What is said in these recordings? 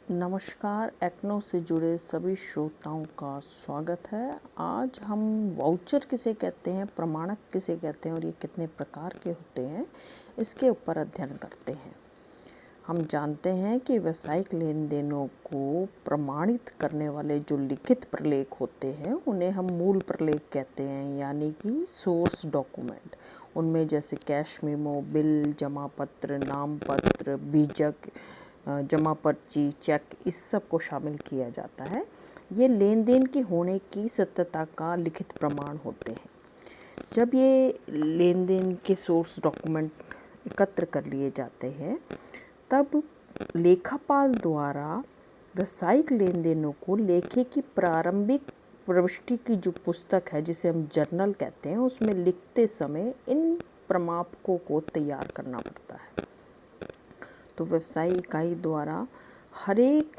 नमस्कार, एक्नो से जुड़े सभी श्रोताओं का स्वागत है। आज हम वाउचर किसे कहते हैं, प्रमाणक किसे कहते हैं और ये कितने प्रकार के होते हैं, इसके ऊपर अध्ययन करते हैं। हम जानते हैं कि व्यावसायिक लेन देनों को प्रमाणित करने वाले जो लिखित प्रलेख होते हैं उन्हें हम मूल प्रलेख कहते हैं, यानी कि सोर्स डॉक्यूमेंट। उनमें जैसे कैश मेमो, बिल, जमा पत्र, नाम पत्र, बीजक, जमा पर्ची, चेक, इस सब को शामिल किया जाता है। ये लेन देन की होने की सत्यता का लिखित प्रमाण होते हैं। जब ये लेन देन के सोर्स डॉक्यूमेंट एकत्र कर लिए जाते हैं तब लेखापाल द्वारा व्यावसायिक लेन देनों को लेखे की प्रारंभिक प्रविष्टि की जो पुस्तक है, जिसे हम जर्नल कहते हैं, उसमें लिखते समय इन प्रमापकों को तैयार करना पड़ता है। तो व्यवसायी इकाई द्वारा हर एक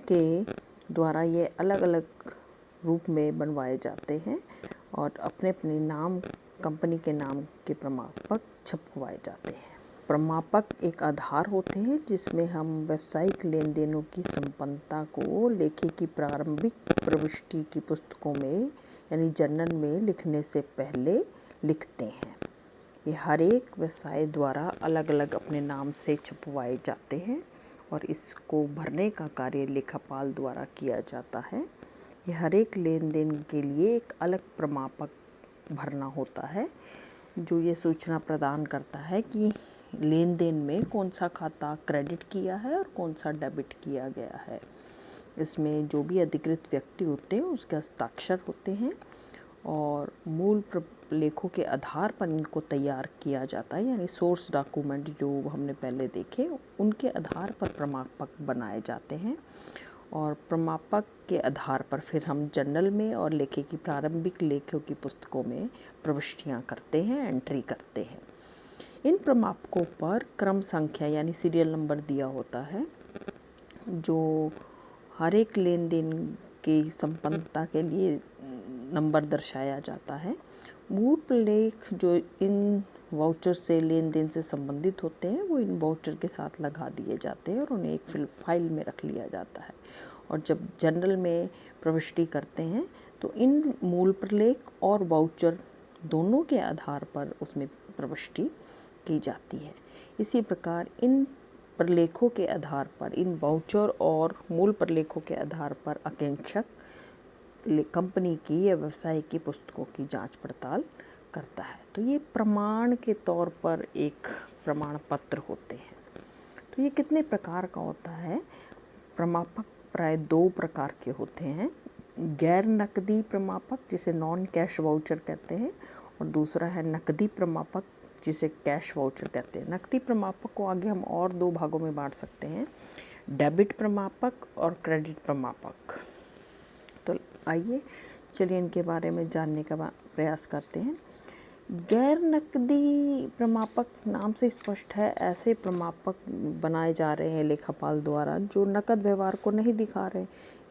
के द्वारा ये अलग अलग रूप में बनवाए जाते हैं और अपने अपने नाम, कंपनी के नाम के प्रमापक छपवाए जाते हैं। प्रमापक एक आधार होते हैं जिसमें हम व्यावसायिक लेन देनों की संपन्नता को लेखे की प्रारंभिक प्रविष्टि की पुस्तकों में यानी जर्नल में लिखने से पहले लिखते हैं। ये हर एक व्यवसाय द्वारा अलग अलग अपने नाम से छपवाए जाते हैं और इसको भरने का कार्य लेखापाल द्वारा किया जाता है। ये हर एक लेन देन के लिए एक अलग प्रमापक भरना होता है जो ये सूचना प्रदान करता है कि लेन देन में कौन सा खाता क्रेडिट किया है और कौन सा डेबिट किया गया है। इसमें जो भी अधिकृत व्यक्ति होते हैं उसके हस्ताक्षर होते हैं और मूल प्रलेखों के आधार पर इनको तैयार किया जाता है, यानी सोर्स डॉक्यूमेंट जो हमने पहले देखे उनके आधार पर प्रमापक बनाए जाते हैं और प्रमापक के आधार पर फिर हम जर्नल में और लेखे की प्रारंभिक लेखों की पुस्तकों में प्रविष्टियां करते हैं, एंट्री करते हैं। इन प्रमापकों पर क्रम संख्या यानी सीरियल नंबर दिया होता है जो हर एक लेन देन की संपन्नता के लिए नंबर दर्शाया जाता है। मूल प्रलेख जो इन वाउचर से लेन देन से संबंधित होते हैं वो इन वाउचर के साथ लगा दिए जाते हैं और उन्हें एक फाइल में रख लिया जाता है और जब जर्नल में प्रविष्टि करते हैं तो इन मूल प्रलेख और वाउचर दोनों के आधार पर उसमें प्रविष्टि की जाती है। इसी प्रकार इन प्रलेखों के आधार पर, इन वाउचर और मूल प्रलेखों के आधार पर आकेंक्षक कंपनी की या व्यवसाय की पुस्तकों की जांच पड़ताल करता है। तो ये प्रमाण के तौर पर एक प्रमाण पत्र होते हैं। तो ये कितने प्रकार का होता है? प्रमापक प्राय दो प्रकार के होते हैं। गैर नकदी प्रमापक जिसे नॉन कैश वाउचर कहते हैं और दूसरा है नकदी प्रमापक जिसे कैश वाउचर कहते हैं। नकदी प्रमापक को आगे हम और दो भागों में बांट सकते हैं, डेबिट प्रमापक और क्रेडिट प्रमापक। तो आइए चलिए इनके बारे में जानने का प्रयास करते हैं। गैर नकदी प्रमापक नाम से स्पष्ट है, ऐसे प्रमापक बनाए जा रहे हैं लेखापाल द्वारा जो नकद व्यवहार को नहीं दिखा रहे,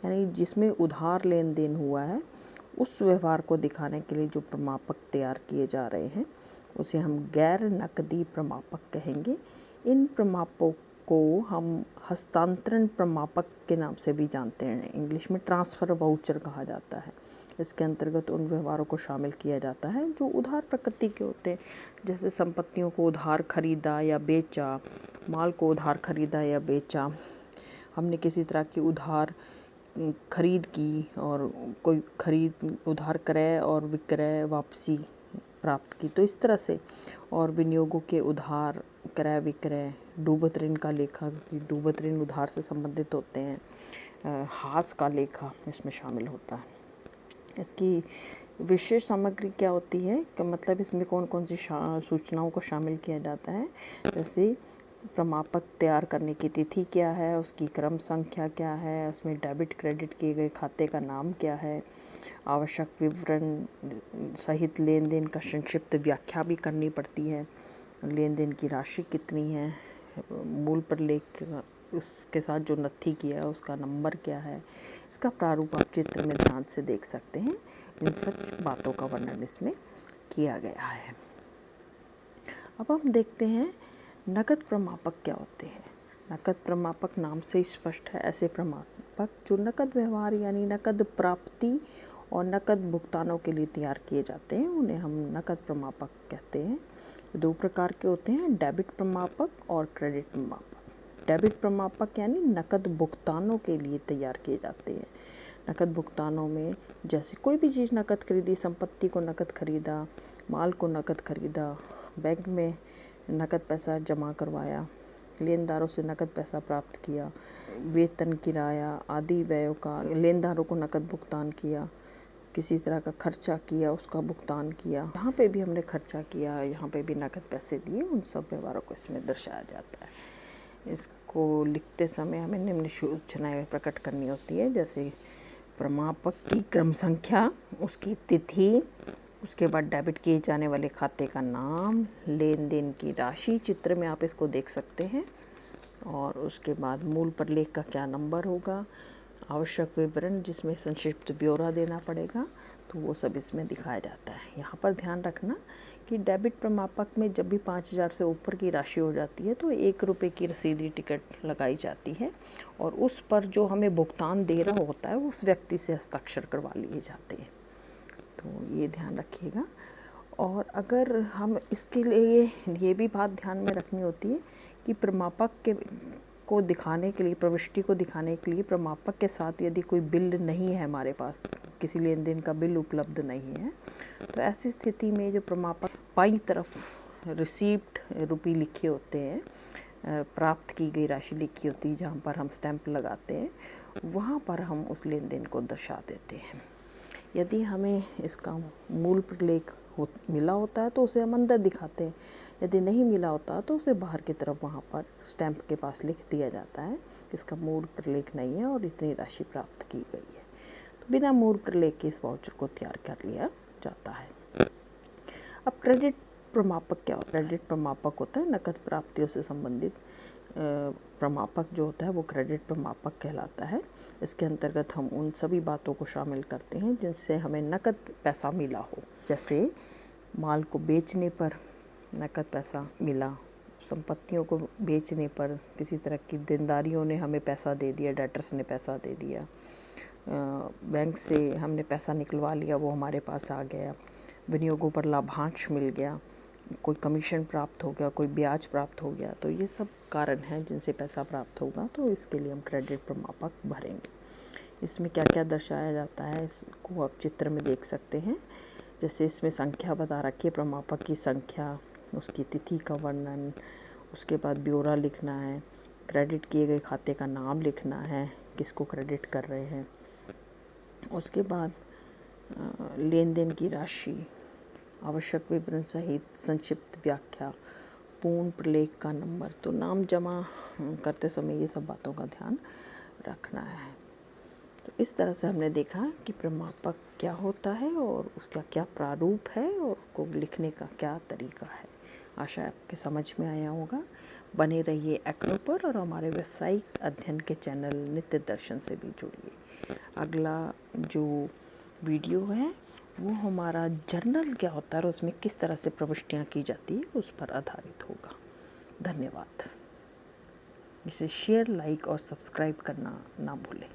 यानी जिसमें उधार लेन देन हुआ है उस व्यवहार को दिखाने के लिए जो प्रमापक तैयार किए जा रहे हैं उसे हम गैर नकदी प्रमापक कहेंगे। इन प्रमापकों को हम हस्तांतरण प्रमापक के नाम से भी जानते हैं, इंग्लिश में ट्रांसफ़र वाउचर कहा जाता है। इसके अंतर्गत उन व्यवहारों को शामिल किया जाता है जो उधार प्रकृति के होते हैं, जैसे संपत्तियों को उधार खरीदा या बेचा, माल को उधार खरीदा या बेचा, हमने किसी तरह की उधार खरीद की और कोई खरीद उधार क्रय और विक्रय वापसी प्राप्त की, तो इस तरह से। और विनियोगों के उधार क्रय विक्रय, डूबत ऋण का लेखा क्योंकि डूबत ऋण उधार से संबंधित होते हैं, हास का लेखा इसमें शामिल होता है। इसकी विशेष सामग्री क्या होती है कि मतलब इसमें कौन कौन सी सूचनाओं को शामिल किया जाता है, जैसे प्रमापक तैयार करने की तिथि क्या है, उसकी क्रम संख्या क्या है, उसमें डेबिट क्रेडिट किए गए खाते का नाम क्या है, आवश्यक विवरण सहित लेन देन का संक्षिप्त व्याख्या भी करनी पड़ती है, लेन देन की राशि कितनी है, मूल प्रलेख उसके साथ जो नत्थी किया है उसका नंबर क्या है, इसका प्रारूप आप चित्र में ध्यान से देख सकते हैं। इन सब बातों का वर्णन इसमें किया गया है। अब हम देखते हैं नकद प्रमापक क्या होते हैं। नकद प्रमापक नाम से ही स्पष्ट है, ऐसे प्रमापक जो नकद व्यवहार यानी नकद प्राप्ति और नकद भुगतानों के लिए तैयार किए जाते हैं उन्हें हम नकद प्रमापक कहते हैं। दो प्रकार के होते हैं, डेबिट प्रमापक और क्रेडिट प्रमापक। डेबिट प्रमापक यानी नकद भुगतानों के लिए तैयार किए जाते हैं। नकद भुगतानों में जैसे कोई भी चीज़ नकद खरीदी, संपत्ति को नकद खरीदा, माल को नकद खरीदा, बैंक में नकद पैसा जमा करवाया, लेनदारों से नकद पैसा प्राप्त किया, वेतन, किराया आदि व्ययों का लेनदारों को नकद भुगतान किया, किसी तरह का खर्चा किया उसका भुगतान किया, यहाँ पे भी हमने खर्चा किया, यहाँ पे भी नकद पैसे दिए, उन सब व्यवहारों को इसमें दर्शाया जाता है। इसको लिखते समय हमें निम्न सूचनाएं प्रकट करनी होती है, जैसे प्रमापक की क्रम संख्या, उसकी तिथि, उसके बाद डेबिट किए जाने वाले खाते का नाम, लेन देन की राशि, चित्र में आप इसको देख सकते हैं, और उसके बाद मूल प्रलेख का क्या नंबर होगा, आवश्यक विवरण जिसमें संक्षिप्त ब्यौरा देना पड़ेगा, तो वो सब इसमें दिखाया जाता है। यहाँ पर ध्यान रखना कि डेबिट प्रमापक में जब भी 5,000 से ऊपर की राशि हो जाती है तो 1 रुपये की रसीदी टिकट लगाई जाती है, और उस पर जो हमें भुगतान दे रहा होता है उस व्यक्ति से हस्ताक्षर करवा लिए जाते हैं, तो ये ध्यान रखिएगा। और अगर हम इसके लिए ये भी बात ध्यान में रखनी होती है कि प्रमापक को दिखाने के लिए, प्रविष्टि को दिखाने के लिए प्रमापक के साथ यदि कोई बिल नहीं है, हमारे पास किसी लेन देन का बिल उपलब्ध नहीं है, तो ऐसी स्थिति में जो प्रमापक बाईं तरफ रिसीप्ट रुपये लिखे होते हैं, प्राप्त की गई राशि लिखी होती है, जहाँ पर हम स्टैंप लगाते हैं, वहाँ पर हम उस लेन देन को दर्शा देते हैं। यदि हमें इसका मूल प्रलेख मिला होता है तो उसे हम अंदर दिखाते हैं, यदि नहीं मिला होता तो उसे बाहर की तरफ वहाँ पर स्टैंप के पास लिख दिया जाता है, इसका मूल प्रलेख नहीं है और इतनी राशि प्राप्त की गई है। तो बिना मूल प्रलेख के इस वाउचर को तैयार कर लिया जाता है। अब क्रेडिट प्रमापक क्या होता है? क्रेडिट प्रमापक होता है नकद प्राप्तियों से संबंधित प्रमापक जो होता है वो क्रेडिट प्रमापक कहलाता है। इसके अंतर्गत हम उन सभी बातों को शामिल करते हैं जिनसे हमें नकद पैसा मिला हो, जैसे माल को बेचने पर नकद पैसा मिला, संपत्तियों को बेचने पर किसी तरह की देनदारियों ने हमें पैसा दे दिया, डेटर्स ने पैसा दे दिया, बैंक से हमने पैसा निकलवा लिया, वो हमारे पास आ गया, विनियोगों पर लाभांश मिल गया, कोई कमीशन प्राप्त हो गया, कोई ब्याज प्राप्त हो गया, तो ये सब कारण हैं जिनसे पैसा प्राप्त होगा, तो इसके लिए हम क्रेडिट प्रमापक भरेंगे। इसमें क्या क्या दर्शाया जाता है इसको आप चित्र में देख सकते हैं, जैसे इसमें संख्या बता रखी है, प्रमापक की संख्या, उसकी तिथि का वर्णन, उसके बाद ब्यौरा लिखना है, क्रेडिट किए गए खाते का नाम लिखना है, किसको क्रेडिट कर रहे हैं, उसके बाद लेन देन की राशि, आवश्यक विवरण सहित संक्षिप्त व्याख्या, पूर्ण प्रलेख का नंबर। तो नाम जमा करते समय ये सब बातों का ध्यान रखना है। तो इस तरह से हमने देखा कि प्रमापक क्या होता है और उसका क्या प्रारूप है और उसको लिखने का क्या तरीका है। आशा आपके समझ में आया होगा। बने रहिए एक्नो पर और हमारे व्यावसायिक अध्ययन के चैनल नित्य दर्शन से भी जुड़िए। अगला जो वीडियो है वो हमारा जर्नल क्या होता है और उसमें किस तरह से प्रविष्टियाँ की जाती है उस पर आधारित होगा। धन्यवाद। इसे शेयर, लाइक और सब्सक्राइब करना ना भूलें।